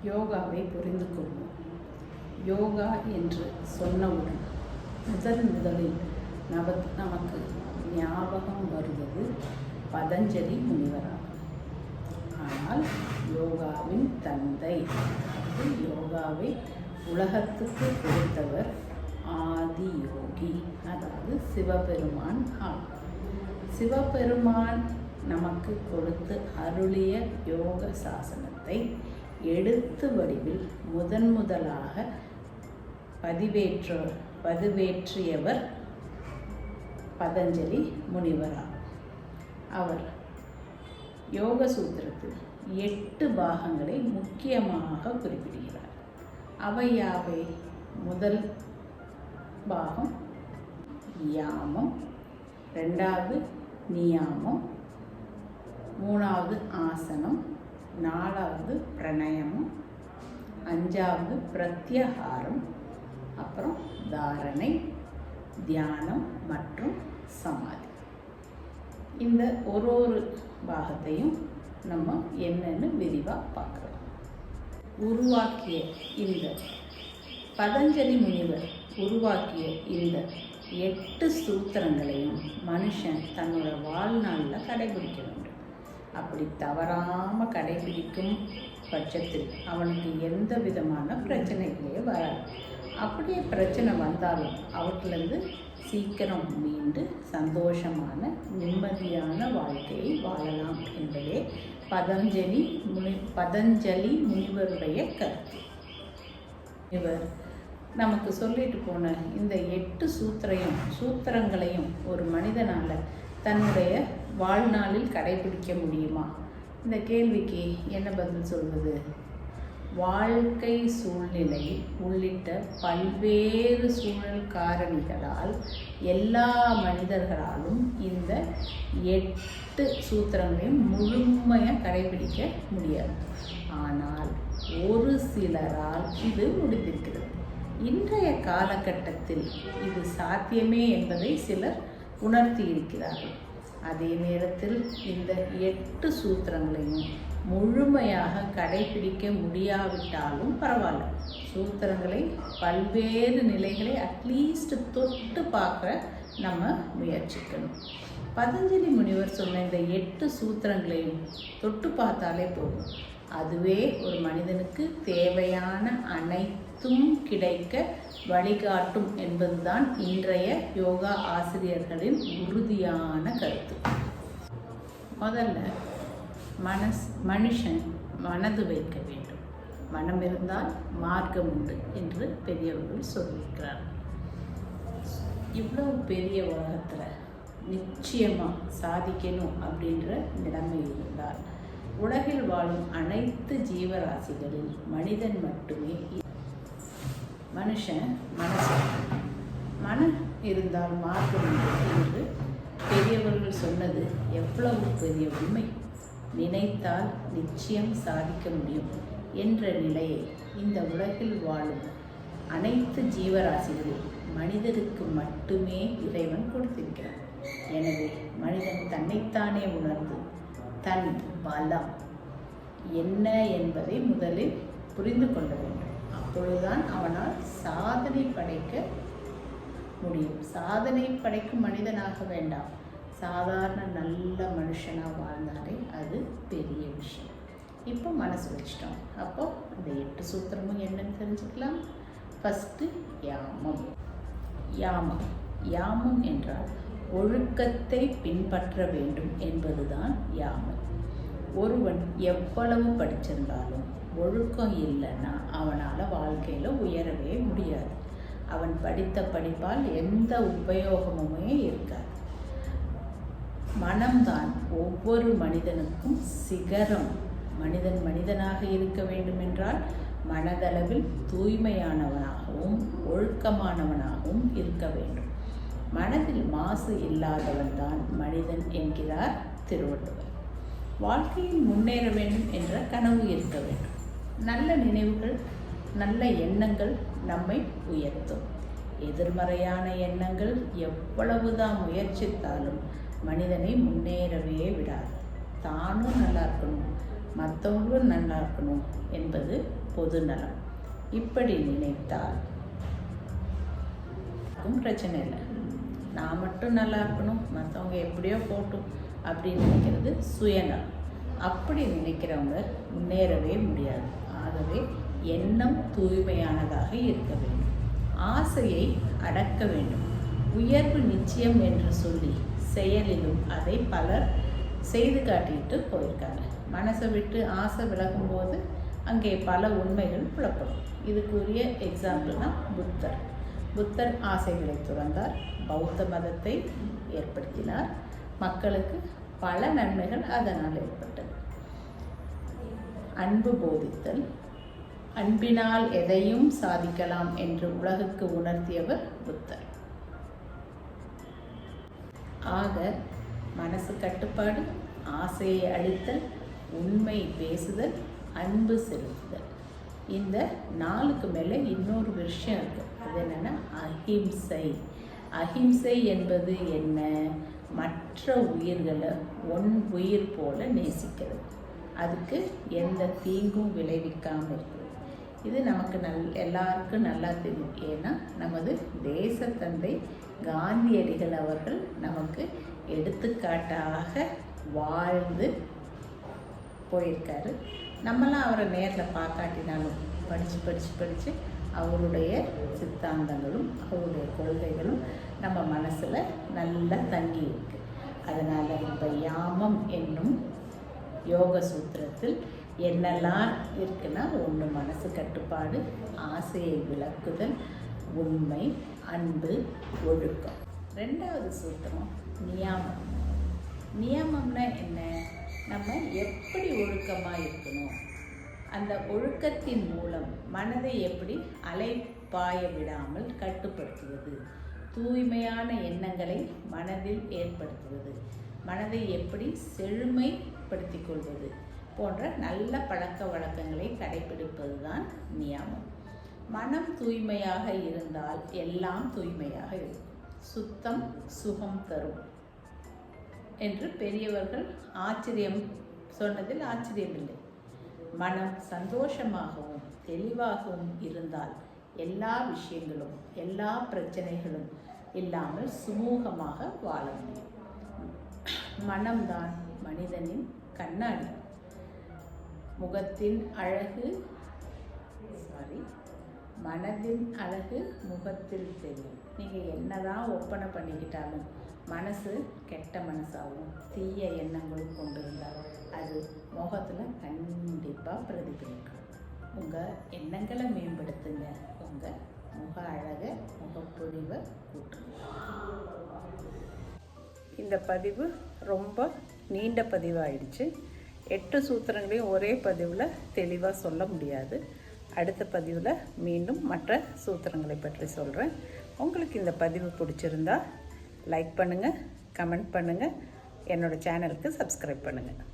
யோகாவை புரிந்து கொள்வோம். யோகா என்று சொன்னவுடன் முதலில் நமக்கு ஞாபகம் வருவது பதஞ்சலி முனிவராகும். ஆனால் யோகாவின் தந்தை, யோகாவை உலகத்துக்கு கொடுத்தவர் ஆதி யோகி, அதாவது சிவபெருமான் ஆகும். சிவபெருமான் நமக்கு கொடுத்து அருளிய யோக சாசனத்தை எழுத்து வடிவில் முதலாக பதிவேற்றியவர் பதஞ்சலி முனிவராகும். அவர் யோக சூத்திரத்தில் 8 பாகங்களை முக்கியமாக குறிப்பிடுகிறார். அவை யாவை? முதல் பாகம் யாமம், 2வது நியாமம், 3வது ஆசனம், 4வது பிரணயமம், 5வது பிரத்யாகாரம், அப்புறம் தாரணை, தியானம் மற்றும் சமாதி. இந்த ஒரு பாகத்தையும் நம்ம என்னன்னு விரிவாக பார்க்கலாம். உருவாக்கிய இந்த பதஞ்சலி முனிவர் உருவாக்கிய இந்த 8 சூத்திரங்களையும் மனுஷன் தன்னோட வாழ்நாளில் கடைபிடிக்க வேண்டும். அப்படி தவறாமல் கடைபிடிக்கும் பட்சத்தில் அவனுக்கு எந்த விதமான பிரச்சனைகளே வராது. அப்படியே பிரச்சனை வந்தாலும் அவற்றிலிருந்து சீக்கிரம் மீண்டு சந்தோஷமான நிம்மதியான வாழ்க்கையை வாழலாம் என்பதே பதஞ்சலி முனிவருடைய கருத்து. இவர் நமக்கு சொல்லிட்டு போன இந்த 8 சூத்திரங்களையும் ஒரு மனிதனால் தன்னுடைய வாழ்நாளில் கடைபிடிக்க முடியுமா? இந்த கேள்விக்கு என்ன பதில் சொல்வது? வாழ்க்கை சூழ்நிலை உள்ளிட்ட பல்வேறு சூழல் காரணிகளால் எல்லா மனிதர்களாலும் இந்த 8 சூத்திரங்களையும் முழுமையாக கடைபிடிக்க முடியாது. ஆனால் ஒரு சிலரால் இது முடிந்திருக்கிறது. இன்றைய காலகட்டத்தில் இது சாத்தியமே என்பதை சிலர் உணர்த்தி இருக்கிறார்கள். அதே நேரத்தில் இந்த 8 சூத்திரங்களையும் முழுமையாக கடைபிடிக்க முடியாவிட்டாலும் பரவாயில்ல, சூத்திரங்களை பல்வேறு நிலைகளை அட்லீஸ்ட் தொட்டு பார்க்க நம்ம முயற்சிக்கணும். பதஞ்சலி முனிவர் சொன்ன இந்த 8 சூத்திரங்களையும் தொட்டு பார்த்தாலே போதும், அதுவே ஒரு மனிதனுக்கு தேவையான அனைத்தும் கிடைக்க வழிகாட்டும் என்பதுதான் இன்றைய யோகா ஆசிரியர்களின் உறுதியான கருத்து. முதல்ல மனுஷன் மனது வைக்க வேண்டும். மனம் இருந்தால் மார்க்கம் உண்டு என்று பெரியவர்கள் சொல்லியிருக்கிறார்கள். இவ்வளவு பெரிய உலகத்தில் நிச்சயமாக சாதிக்கணும் அப்படின்ற நிலைமை இருந்தால் உலகில் வாழும் அனைத்து ஜீவராசிகளில் மனிதன் மட்டுமே மனம் இருந்தால் மார்க்கம் என்று பெரியவர்கள் சொன்னது எவ்வளவு பெரிய உண்மை! நினைத்தால் நிச்சயம் சாதிக்க முடியும் என்ற நிலையை இந்த உலகில் வாழும் அனைத்து ஜீவராசிகளில் மனிதருக்கு மட்டுமே இறைவன் கொடுத்திருக்கிறார். எனவே மனிதன் தன்னைத்தானே உணர்ந்து தன் பலம் என்ன என்பதை முதலில் புரிந்து கொள்ள வேண்டும். அப்பொழுதுதான் அவனால் சாதனை படைக்க முடியும். சாதனை படைக்கும் மனிதனாக வேண்டாம், சாதாரண நல்ல மனுஷனாக வாழ்ந்தாலே அது பெரிய விஷயம். இப்போ மனசு வச்சிட்டோம். அப்போ அந்த 8 சூத்திரமும் என்னன்னு தெரிஞ்சுக்கலாம். ஃபஸ்ட்டு யாமம் என்றால் ஒழுக்கத்தை பின்பற்ற வேண்டும் என்பதுதான் யாமம். ஒருவன் எவ்வளவு படிச்சிருந்தாலும் ஒழுக்கம் இல்லைன்னா அவனால் வாழ்க்கையில் உயரவே முடியாது. அவன் படித்த படிப்பால் எந்த உபயோகமுமே இருக்காது. மனம்தான் ஒவ்வொரு மனிதனுக்கும் சிகரம். மனிதனாக இருக்க வேண்டும் என்றால் மனதளவில் தூய்மையானவனாகவும் ஒழுக்கமானவனாகவும் இருக்க வேண்டும். மனதில் மாசு இல்லாதவன் தான் மனிதன் என்கிறார் திருவள்ளுவர். வாழ்க்கையில் முன்னேற வேண்டும் என்ற கனவு இருக்க வேண்டும். நல்ல நினைவுகள், நல்ல எண்ணங்கள் நம்மை உயர்த்தும். எதிர்மறையான எண்ணங்கள் எவ்வளவுதான் முயற்சித்தாலும் மனிதனை முன்னேறவே விடாது. தானும் நல்லா இருக்கணும், மற்றவங்களும் நல்லா இருக்கணும் என்பது பொது நலம். இப்படி நினைத்தால் பிரச்சனை இல்லை. நான் மட்டும் நல்லா இருக்கணும், மற்றவங்க எப்படியோ போட்டும் அப்படின்னு நினைக்கிறது சுயநலம். அப்படி நினைக்கிறவங்க முன்னேறவே முடியாது. ஆகவே எண்ணம் தூய்மையானதாக இருக்க வேண்டும். ஆசையை அடக்க வேண்டும். உயர்வு நிச்சயம் என்று சொல்லி செயலிலும் அதை பலர் செய்து காட்டிட்டு போயிருக்காங்க. மனசை விட்டு ஆசை விலகும்போது அங்கே பல உண்மைகள் புலப்படும். இதுக்குரிய எக்ஸாம்பிள் தான் புத்தர். புத்தர் ஆசைகளை துறந்தார், பௌத்த மதத்தை ஏற்படுத்தினார். மக்களுக்கு பல நன்மைகள் அதனால் ஏற்பட்டது. அன்பு போதித்தல், அன்பினால் எதையும் சாதிக்கலாம் என்று உலகுக்கு உணர்த்தியவர் புத்தர். ஆக மனசு கட்டுப்பாடு, ஆசையை அழித்தல், உண்மை பேசுதல், அன்பு செலுத்துதல், இந்த 4க்கு மேலே இன்னொரு விஷயம் இருக்குது. அது என்னென்னா அஹிம்சை. அஹிம்சை என்பது என்ன? மற்ற உயிர்களை உயிர் போல நேசிக்கிறது, அதுக்கு எந்த தீங்கும் விளைவிக்காமல் இருக்குது. இது நமக்கு எல்லாருக்கும் நல்லா தெரியும். ஏன்னா நமது தேசத்தந்தை காந்தியடிகள் அவர்கள் நமக்கு எடுத்துக்காட்டாக வாழ்ந்து போயிருக்காரு. நம்மளாம் அவரை நேரில் பார்க்காட்டினாலும் படித்து அவருடைய சித்தாந்தங்களும் அவருடைய கொள்கைகளும் நம்ம மனசில் நல்லா தங்கி இருக்கு. அதனால் இப்போ யாமம் என்னும் யோக சூத்திரத்தில் என்னெல்லாம் இருக்குன்னா, ஒன்று மனசு கட்டுப்பாடு, ஆசையை விளக்குதல், உண்மை, அன்பு, ஒழுக்கம். 2வது சூத்திரம் நியாமம். நியமம்னா என்ன? நம்ம எப்படி ஒழுக்கமாக இருக்கணும், அந்த ஒழுக்கத்தின் மூலம் மனதை எப்படி அலைப்பாய விடாமல் கட்டுப்படுத்துவது, தூய்மையான எண்ணங்களை மனதில் ஏற்படுத்துவது, மனதை எப்படி செழுமைப்படுத்திக் கொள்வது போன்ற நல்ல பழக்க வழக்கங்களை கடைபிடிப்பது தான் நியமம். மனம் தூய்மையாக இருந்தால் எல்லாம் தூய்மையாக இருக்கும். சுத்தம் சுகம் தரும் என்று பெரியவர்கள் சொன்னதில் ஆச்சரியமில்லை. மனம் சந்தோஷமாகவும் தெளிவாகவும் இருந்தால் எல்லா விஷயங்களும் எல்லா பிரச்சனைகளும் இல்லாமல் சுமூகமாக வாழ முடியும். மனம்தான் மனிதனின் கண்ணாடி. மனதின் அழகு முகத்தில் தெரியும். நீங்கள் என்னதான் ஒப்பனை பண்ணிக்கிட்டாலும் மனசு கெட்ட மனசாகவும் தீய எண்ணங்களும் கொண்டிருந்தால் அது முகத்தில் கண்டிப்பாக பிரதிபலிக்கும். உங்கள் எண்ணங்களை மேம்படுத்துங்க, உங்கள் முக அழகை முகப்பொழிவை கூட்டுங்க. இந்த பதிவு ரொம்ப நீண்ட பதிவாயிடுச்சு. 8 சூத்திரங்களையும் ஒரே பதிவில் தெளிவாக சொல்ல முடியாது. அடுத்த பதிவில் மீண்டும் மற்ற சூத்திரங்களை பற்றி சொல்கிறேன். உங்களுக்கு இந்த பதிவு பிடிச்சிருந்தா லைக் பண்ணுங்கள், கமெண்ட் பண்ணுங்கள், என்னோடய சேனலுக்கு சப்ஸ்கிரைப் பண்ணுங்கள்.